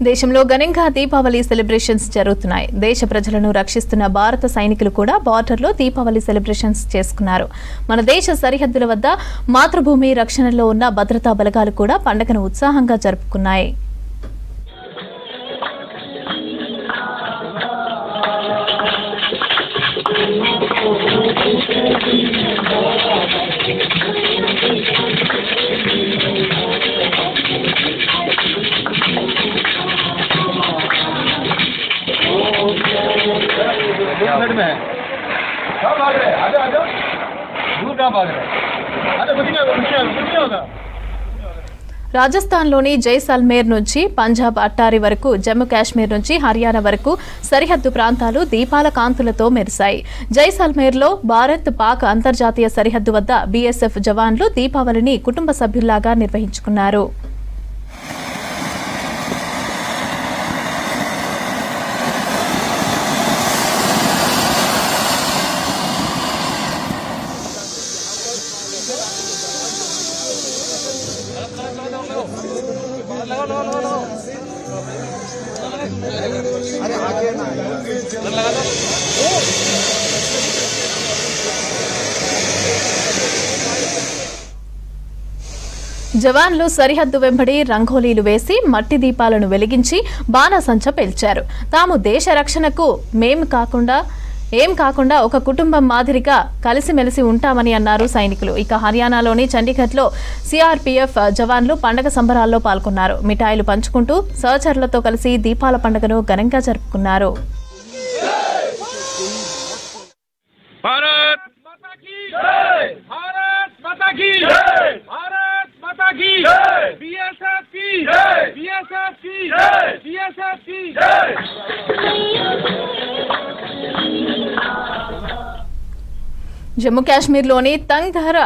దేశంలో ఘనంగా దీపావళి సెలబ్రేషన్స్ జరుగుతున్నాయి. దేశ ప్రజలను రక్షిస్తున్న భారత సైనికులు కూడా బార్డర్లో దీపావళి సెలబ్రేషన్స్ చేసుకున్నారు. మన దేశ సరిహద్దుల వద్ద మాతృభూమి రక్షణలో ఉన్న భద్రతా బలగాలు కూడా పండుగను ఉత్సాహంగా జరుపుకున్నాయి. రాజస్థాన్లోని జైసల్మేర్ నుంచి పంజాబ్ అట్టారి వరకు, జమ్మూ కాశ్మీర్ నుంచి హర్యానా వరకు సరిహద్దు ప్రాంతాలు దీపాల కాంతులతో మెరిశాయి. జైసల్మేర్లో భారత్ పాక్ అంతర్జాతీయ సరిహద్దు వద్ద బీఎస్ఎఫ్ జవాన్లు దీపావళిని కుటుంబ సభ్యుల్లాగా నిర్వహించుకున్నారు. జవాన్లు సరిహద్దు వెంబడి రంగోలీలు వేసి మట్టి దీపాలను వెలిగించి బాణాసంచ పేల్చారు. తాము దేశ రక్షణకు ఏం కాకుండా ఒక కుటుంబం మాదిరిగా కలిసిమెలిసి ఉంటామని అన్నారు సైనికులు. ఇక హర్యానాలోని చండీగఢ్లో సిఆర్పీఎఫ్ జవాన్లు పండగ సంబరాల్లో పాల్గొన్నారు. మిఠాయిలు పంచుకుంటూ సహచరులతో కలిసి దీపాల పండుగను ఘనంగా జరుపుకున్నారు. జమ్మూ కాశ్మీర్లోని తంగ్ధర్,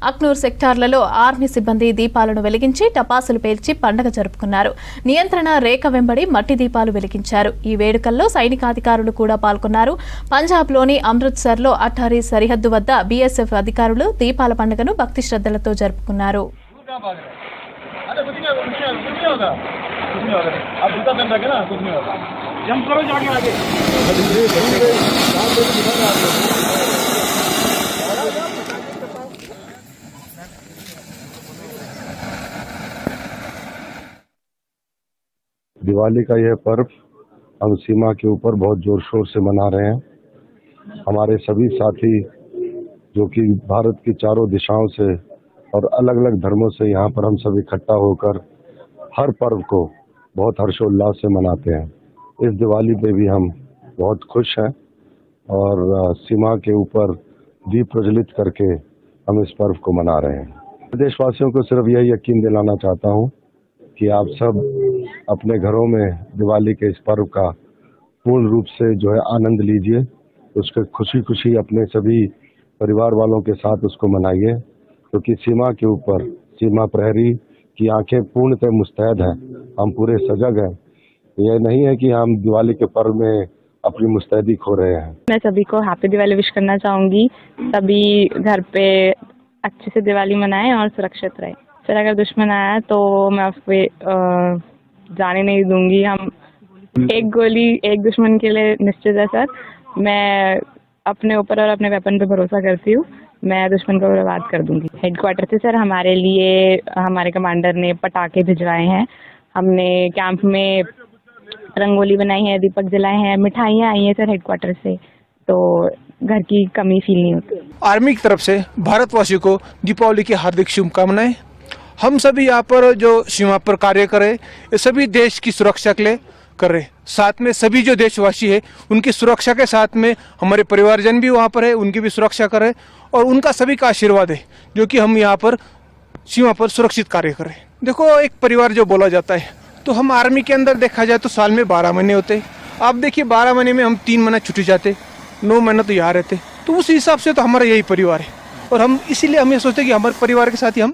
అక్నూర్ సెక్టార్లలో ఆర్మీ సిబ్బంది దీపాలను వెలిగించి టపాసులు పేల్చి పండుగ జరుపుకున్నారు. నియంత్రణ రేఖ వెంబడి మట్టి దీపాలు వెలిగించారు. ఈ వేడుకల్లో సైనికాధికారులు కూడా పాల్గొన్నారు. పంజాబ్లోని అమృత్సర్లో అట్టారీ సరిహద్దు వద్ద బీఎస్ఎఫ్ అధికారులు దీపాల పండుగను భక్తి శ్రద్ధలతో జరుపుకున్నారు. दिवाली का यह पर्व हम सीमा के ऊपर बहुत जोर शोर से मना रहे हैं। हमारे सभी साथी जो कि भारत की चारों दिशाओं से और अलग अलग धर्मों से यहाँ पर हम सब इकट्ठा होकर हर पर्व को बहुत हर्षोल्लास से मनाते हैं। इस दिवाली पे भी हम बहुत खुश हैं और सीमा के ऊपर दीप प्रज्वलित करके हम इस पर्व को मना रहे हैं। देशवासियों को सिर्फ यही यकीन दिलाना चाहता हूँ कि आप सब अपने घरों में दिवाली के इस पर्व का पूर्ण रूप से जो है आनंद लीजिए। उसके खुशी खुशी अपने सभी परिवार वालों के साथ उसको मनाइए, क्योंकि सीमा के ऊपर सीमा प्रहरी की आंखें पूर्णतः मुस्तैद हैं। हम पूरे सजग हैं। यह नहीं है कि हम दिवाली के पर्व में अपनी मुस्तैदी खो रहे हैं। मैं सभी को हैप्पी दिवाली विश करना चाहूँगी। सभी घर पे अच्छे से दिवाली मनाएं और सुरक्षित रहें। सर, अगर दुश्मन आया तो मैं उस पे जाने नहीं दूंगी। हम एक गोली एक दुश्मन के लिए निश्चित है सर। मैं अपने ऊपर और अपने वेपन पे भरोसा करती हूँ। मैं दुश्मन को बर्बाद कर दूंगी। हेडक्वार्टर से सर हमारे लिए हमारे कमांडर ने पटाखे भिजवाए हैं। हमने कैंप में रंगोली बनाई है, दीपक जलाए हैं, मिठाइयाँ आई हैं सर हेडक्वार्टर से, तो घर की कमी फील नहीं होती। आर्मी की तरफ से भारतवासियों को दीपावली की हार्दिक शुभकामनाएं। हम सभी यहाँ पर जो सीमा पर कार्य करें, ये सभी देश की सुरक्षा के लिए कर रहे। साथ में सभी जो देशवासी है उनकी सुरक्षा के साथ में हमारे परिवारजन भी वहाँ पर है, उनकी भी सुरक्षा करें और उनका सभी का आशीर्वाद है जो कि हम यहाँ पर सीमा पर सुरक्षित कार्य करें। देखो, एक परिवार जो बोला जाता है, तो हम आर्मी के अंदर देखा जाए तो साल में 12 महीने होते। आप देखिए 12 महीने में हम 3 महीना छुट्टी जाते, 9 महीना तो यहाँ रहते। तो उस हिसाब से तो हमारा यही परिवार है और हम इसीलिए हम ये सोचते कि हमारे परिवार के साथ ही हम